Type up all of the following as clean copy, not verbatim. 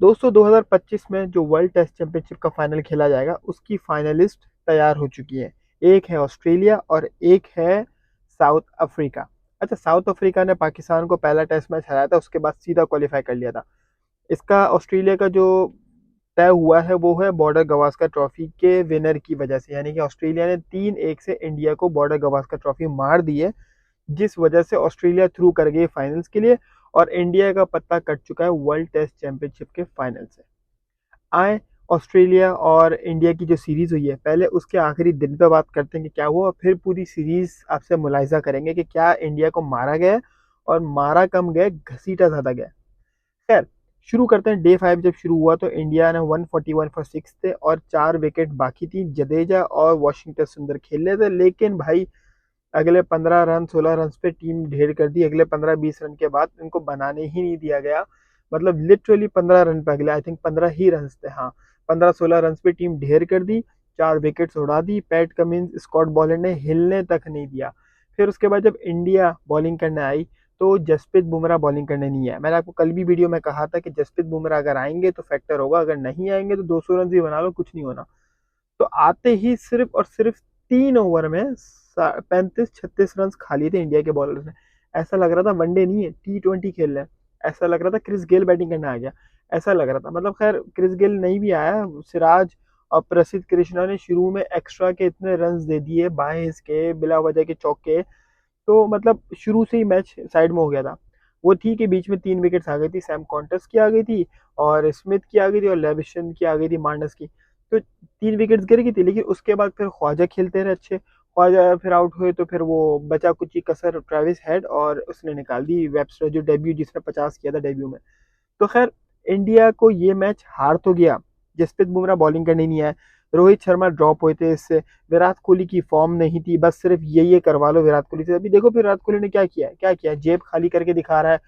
दोस्तों 2025 में जो वर्ल्ड टेस्ट चैंपियनशिप का फाइनल खेला जाएगा उसकी फाइनलिस्ट तैयार हो चुकी है। एक है ऑस्ट्रेलिया और एक है साउथ अफ्रीका। अच्छा, साउथ अफ्रीका ने पाकिस्तान को पहला टेस्ट मैच हराया था, उसके बाद सीधा क्वालिफाई कर लिया था। इसका ऑस्ट्रेलिया का जो तय हुआ है वो है बॉर्डर गवास्कर ट्रॉफी के विनर की वजह से, यानी कि ऑस्ट्रेलिया ने 3-1 से इंडिया को बॉर्डर गवास्कर ट्रॉफी मार दी है, जिस वजह से ऑस्ट्रेलिया थ्रू कर गई फाइनल्स के लिए और इंडिया का पत्ता कट चुका है वर्ल्ड टेस्ट चैंपियनशिप के फाइनल से। आए ऑस्ट्रेलिया और इंडिया की जो सीरीज हुई है, पहले उसके आखिरी दिन पे बात करते हैं कि क्या हुआ, फिर पूरी सीरीज आपसे मुलाहिजा करेंगे कि क्या इंडिया को मारा गया और मारा कम गया, घसीटा ज्यादा गया। खैर, शुरू करते हैं। डे 5 जब शुरू हुआ तो इंडिया ने 141 फॉर 6 थे और 4 विकेट बाकी थी। जडेजा और वॉशिंगटन सुंदर खेल रहे थे, लेकिन भाई अगले 15 रन 16 रन पे टीम ढेर कर दी। अगले 15-20 रन के बाद इनको बनाने ही नहीं दिया गया। मतलब लिटरली 15 रन पे, अगले आई थिंक 15 ही रन थे, हाँ, 15-16 रन पे टीम ढेर कर दी। 4 विकेट्स उड़ा दी। पैट कमिंस, स्कॉट बॉलर ने हिलने तक नहीं दिया। फिर उसके बाद जब इंडिया बॉलिंग करने आई तो जसप्रीत बुमराह बॉलिंग करने नहीं आया। मैंने आपको कल भी वीडियो में कहा था कि जसप्रीत बुमराह अगर आएंगे तो फैक्टर होगा, अगर नहीं आएंगे तो 200 रन भी बना लो, कुछ नहीं होना। तो आते ही सिर्फ और सिर्फ 3 ओवर में 35-36 रन खा लिए थे इंडिया के बॉलर्स ने। ऐसा लग रहा था वनडे नहीं है, T20 खेल रहे हैं। ऐसा लग रहा था क्रिस गेल बैटिंग करने आ गया, ऐसा लग रहा था। मतलब खैर, क्रिस गेल नहीं भी आया, सिराज और प्रसिद्ध कृष्णा ने शुरू में एक्स्ट्रा के इतने रन दे दिए, 22 के बिला वजह के चौके। तो मतलब शुरू से ही मैच साइड में हो गया था। वो थी कि बीच में 3 विकेट्स आ गई थी, सैम कॉन्टेस्ट की आ गई थी और स्मिथ की आ गई थी और लेविशन की आ गई थी, मार्नस की। तो 3 विकेट्स गिर गई थी, लेकिन उसके बाद फिर ख्वाजा खेलते रहे अच्छे। ख्वाजा फिर आउट हुए तो फिर वो बचा कुची कसर ट्रेविस हेड और उसने निकाल दी वेबस्टर, जो डेब्यू जिसने 50 किया था डेब्यू में। तो खैर, इंडिया को ये मैच हार तो गया। जसप्रीत बुमराह बॉलिंग करने नहीं आया। रोहित शर्मा ड्रॉप हुए थे इससे। विराट कोहली की फॉर्म नहीं थी, बस सिर्फ ये करवा लो विराट कोहली से। अभी देखो फिर विराट कोहली ने क्या किया है, क्या किया है, जेब खाली करके दिखा रहा है।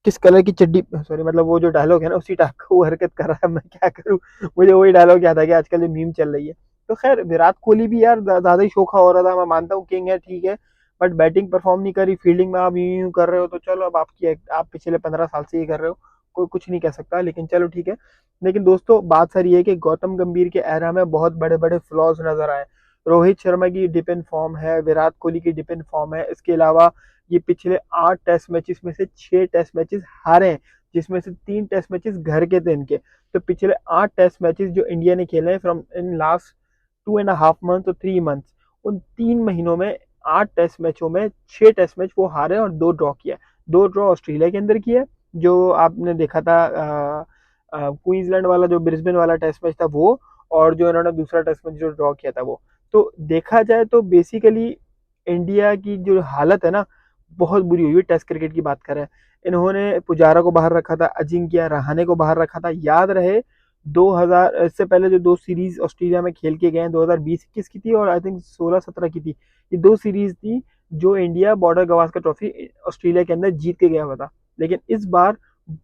किस कलर की चड्डी, सॉरी मतलब वो जो डायलॉग है ना, उसी टाइप का वो हरकत कर रहा है। मैं क्या करूं, मुझे वही डायलॉग याद आ गया, आजकल जो मीम चल रही है। तो खैर, विराट कोहली भी यार ज्यादा ही शोखा हो रहा था। मैं मानता हूँ किंग है, ठीक है, बट बैटिंग परफॉर्म नहीं करी, फील्डिंग में आप यूं यूं कर रहे हो तो चलो, अब आपकी, आप पिछले 15 साल से ये कर रहे हो, कोई कुछ नहीं कह सकता, लेकिन चलो ठीक है। लेकिन दोस्तों, बात सारी है कि गौतम गंभीर के एरा में बहुत बड़े बड़े फ्लॉज नजर आए। रोहित शर्मा की डिप इन फॉर्म है, विराट कोहली की डिप इन फॉर्म है। इसके अलावा ये पिछले 8 टेस्ट मैचेस में से 6 टेस्ट मैचेस हारे हैं, जिसमें से 3 टेस्ट मैचेस घर के थे इनके। तो पिछले 8 टेस्ट मैचेस जो इंडिया ने खेले हैं फ्रॉम इन लास्ट 2.5 मंथ और 3 मंथ्स, उन 3 महीनों में 8 टेस्ट मैचों में 6 टेस्ट मैच वो हारे और 2 ड्रॉ किया है। 2 ड्रॉ ऑस्ट्रेलिया के अंदर किया है, जो आपने देखा था क्वींसलैंड वाला जो ब्रिस्बेन वाला टेस्ट मैच था वो, और जो इन्होंने दूसरा टेस्ट मैच जो ड्रॉ किया था वो। तो देखा जाए तो बेसिकली इंडिया की जो हालत है ना, बहुत बुरी हुई है। टेस्ट क्रिकेट की बात करें, इन्होंने पुजारा को बाहर रखा था, अजिंक्य रहाणे को बाहर रखा था। याद रहे 2000, इससे पहले जो 2 सीरीज ऑस्ट्रेलिया में खेल के गए, 2020-21 की थी और आई थिंक 16-17 की थी। ये 2 सीरीज थी जो India border Gavaskar trophy Australia के अंदर जीत के गया हुआ था। लेकिन इस बार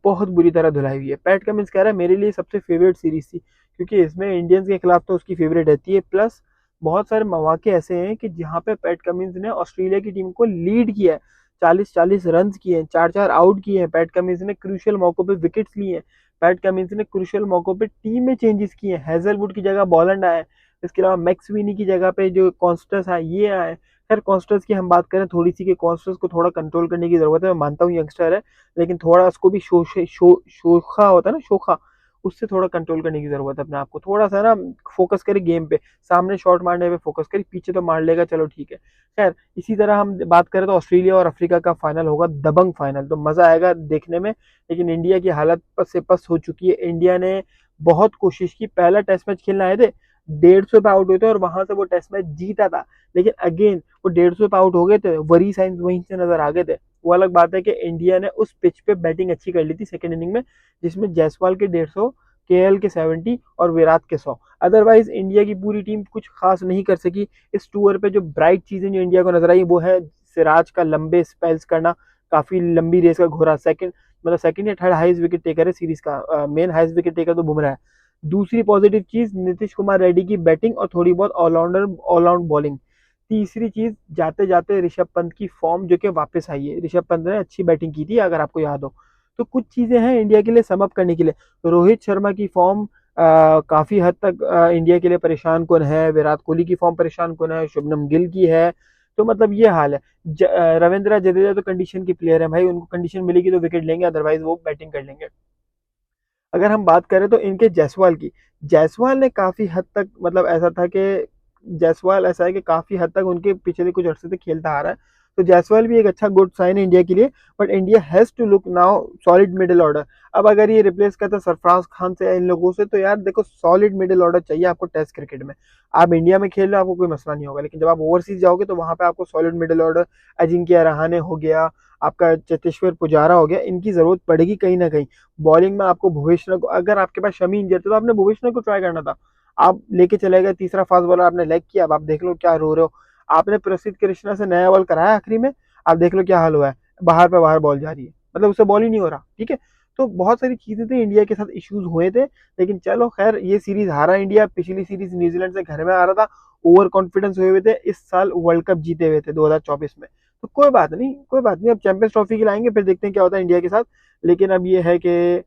बहुत बुरी तरह धुलाई हुई है। पैट कमिंस कह रहा है मेरे लिए सबसे फेवरेट सीरीज थी, क्योंकि इसमें इंडियंस के खिलाफ तो उसकी फेवरेट रहती है, प्लस बहुत सारे मौके ऐसे हैं कि जहां पे पैट कमिंस ने ऑस्ट्रेलिया की टीम को लीड किया है, 40-40 रन किए हैं, 4-4 आउट किए हैं। पैट कमिंस ने क्रूशियल मौकों पे विकेट्स लिए हैं। पैट कमिंस ने क्रूशियल मौकों पे टीम में चेंजेस किए हैं। हेजलवुड की जगह बॉलैंड आए, इसके अलावा मैक्सविनी की जगह पे जो कॉन्स्टस आए ये आए। खैर, कॉन्स्टस की हम बात करें थोड़ी सी, कि कॉन्स्टस को थोड़ा कंट्रोल करने की जरूरत है। मैं मानता हूँ यंगस्टर है, लेकिन थोड़ा उसको भी शोखा होता है ना, शोखा, उससे थोड़ा कंट्रोल करने की जरूरत है। अपने आप को थोड़ा सा ना फोकस करे गेम पे, सामने शॉट मारने पे फोकस करे, पीछे तो मार लेगा, चलो ठीक है। खैर, इसी तरह हम बात करें तो ऑस्ट्रेलिया और अफ्रीका का फाइनल होगा, दबंग फाइनल, तो मजा आएगा देखने में। लेकिन इंडिया की हालत पस से पस हो चुकी है। इंडिया ने बहुत कोशिश की, पहला टेस्ट मैच खेलने आए थे, 150 पे आउट हुए थे और वहां से वो टेस्ट मैच जीता था। लेकिन अगेन वो 150 पे आउट हो गए थे, वरी साइंस वहीं से नजर आ गए थे। वो अलग बात है कि इंडिया ने उस पिच पे बैटिंग अच्छी कर ली थी सेकंड इनिंग में, जिसमें जायसवाल के 150, केएल के 70 और विराट के 100। अदरवाइज इंडिया की पूरी टीम कुछ खास नहीं कर सकी। इस टूर पे जो ब्राइट चीजें जो इंडिया को नजर आई वो है सिराज का लंबे स्पेल्स करना, काफी लंबी रेस का घोड़ा, सेकंड मतलब सेकंड या थर्ड हाईएस्ट विकेट टेकर है सीरीज का। मेन हाईएस्ट विकेट टेकर तो बुमराह है। दूसरी पॉजिटिव चीज नीतीश कुमार रेड्डी की बैटिंग और थोड़ी बहुत ऑलराउंड बॉलिंग। तीसरी चीज, जाते जाते ऋषभ पंत की फॉर्म जो कि वापस आई है। ऋषभ पंत ने अच्छी बैटिंग की थी, अगर आपको याद हो। तो कुछ चीज़ें हैं इंडिया के लिए सम अप करने के लिए। रोहित शर्मा की फॉर्म काफ़ी हद तक इंडिया के लिए परेशान कुन है, विराट कोहली की फॉर्म परेशान कुन है, शुभमन गिल की है। तो मतलब ये हाल है। रविंद्र जडेजा तो कंडीशन की प्लेयर है भाई, उनको कंडीशन मिलेगी तो विकेट लेंगे, अदरवाइज वो बैटिंग कर लेंगे। अगर हम बात करें तो इनके जायसवाल की, जायसवाल ने काफ़ी हद तक मतलब ऐसा था कि जायसवाल ऐसा है कि काफ़ी हद तक उनके पिछले कुछ अर्से से खेलता आ रहा है। तो जायसवाल भी एक अच्छा गुड साइन है इंडिया के लिए। But India has to look now solid middle order. अब अगर ये रिप्लेस करते हैं सरफराज खान से या इन लोगों से, तो यार देखो सॉलिड मिडिल ऑर्डर चाहिए आपको टेस्ट क्रिकेट में। आप इंडिया में खेल रहे हो आपको कोई मसला नहीं होगा, लेकिन जब आप ओवरसीज जाओगे तो वहां पे आपको solid middle order, Ajinkya Rahane हो गया, आपका चेतेश्वर पुजारा हो गया, इनकी जरूरत पड़ेगी कहीं ना कहीं। बॉलिंग में आपको भुवनेश्वर को, अगर आपके पास शमी इंजर थे तो आपने भुवनेश्वर को ट्राई करना था। आप लेके चले गए तीसरा फास्ट बॉलर, आपने लेग किया। अब आप देख लो क्या रो रहे हो। आपने प्रसिद्ध कृष्णा से नया बॉल कराया आखिरी में, आप देख लो क्या हाल हुआ है। बाहर पे बाहर बॉल जा रही है, मतलब उससे बॉल ही नहीं हो रहा। ठीक है, तो बहुत सारी चीजें थी, इंडिया के साथ इश्यूज हुए थे। लेकिन चलो खैर, ये सीरीज हारा इंडिया। पिछली सीरीज न्यूजीलैंड से घर में आ रहा था, ओवर कॉन्फिडेंस हुए हुए थे, इस साल वर्ल्ड कप जीते हुए थे 2024 में। तो कोई बात नहीं, कोई बात नहीं, अब चैंपियंस ट्रॉफी के लाएंगे, फिर देखते हैं क्या होता है इंडिया के साथ। लेकिन अब ये है कि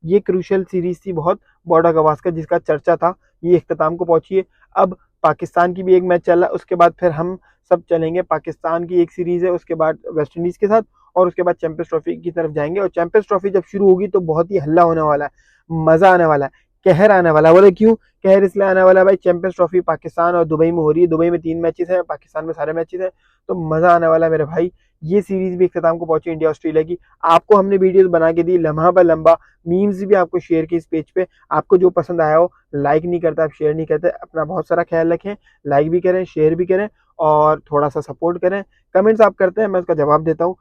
ये क्रूशियल सीरीज थी बहुत, बॉर्डर गवास्कर जिसका चर्चा था, ये इख्तिताम को पहुंची है। अब पाकिस्तान की भी एक मैच चल रहा है, उसके बाद फिर हम सब चलेंगे। पाकिस्तान की एक सीरीज है, उसके बाद वेस्ट इंडीज के साथ, और उसके बाद चैंपियंस ट्रॉफी की तरफ जाएंगे। और चैंपियंस ट्रॉफी जब शुरू होगी तो बहुत ही हल्ला होने वाला है, मजा आने वाला है, कहर आने वाला है। बोले क्यों कहर इसलिए आने वाला है भाई, चैंपियंस ट्रॉफी पाकिस्तान और दुबई में हो रही है। दुबई में 3 मैचेस हैं, पाकिस्तान में सारे मैचेस हैं। तो मजा आने वाला है मेरे भाई। ये सीरीज भी इख्तिताम को पहुंची इंडिया ऑस्ट्रेलिया की। आपको हमने वीडियोस बना के दी लम्हा ब लंबा, मीम्स भी आपको शेयर की इस पेज पे। आपको जो पसंद आया हो, लाइक नहीं करता, आप शेयर नहीं करते, अपना बहुत सारा ख्याल रखें। लाइक भी करें, शेयर भी करें, और थोड़ा सा सपोर्ट करें। कमेंट्स आप करते हैं, मैं उसका जवाब देता हूँ।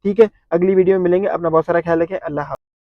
ठीक है, अगली वीडियो में मिलेंगे। अपना बहुत सारा ख्याल रखें। अल्लाह हाफ़िज़।